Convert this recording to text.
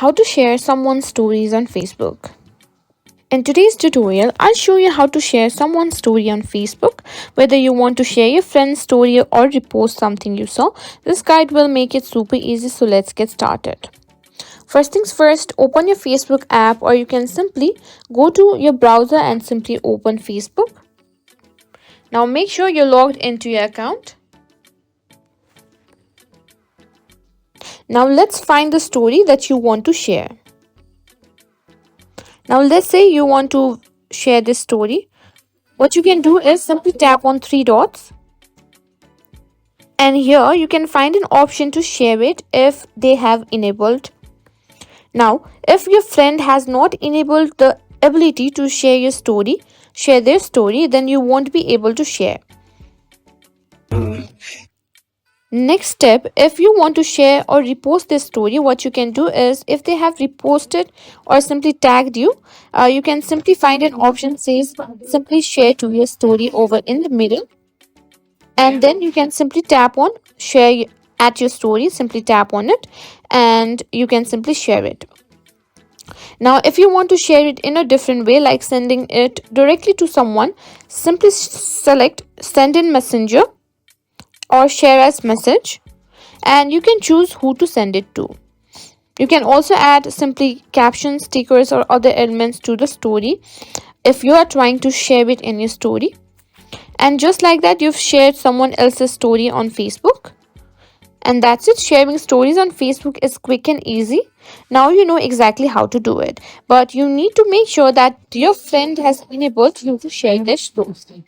How to share someone's stories on Facebook. In today's tutorial, I'll show you how to share someone's story on Facebook. Whether you want to share your friend's story or repost something you saw, this guide will make it super easy, so let's get started. First things first, open your Facebook app, or you can simply go to your browser and simply open Facebook. Now make sure you're logged into your account. Now let's find the story that you want to share. Now let's say you want to share this story. What you can do is simply tap on three dots. And here you can find an option to share it if they have enabled. Now, if your friend has not enabled the ability to share their story, then you won't be able to share. Next step, if you want to share or repost this story, what you can do is, if they have reposted or simply tagged you, you can simply find an option says simply share to your story over in the middle, and then you can simply tap on share at your story, simply tap on it and you can simply share it. Now if you want to share it in a different way, like sending it directly to someone, simply select send in messenger or share as message, and you can choose who to send it to. You can also add simply captions, stickers or other elements to the story if you are trying to share it in your story. And just like that, you've shared someone else's story on Facebook. And that's it. Sharing stories on Facebook is quick and easy. Now you know exactly how to do it, but you need to make sure that your friend has enabled you to share their story.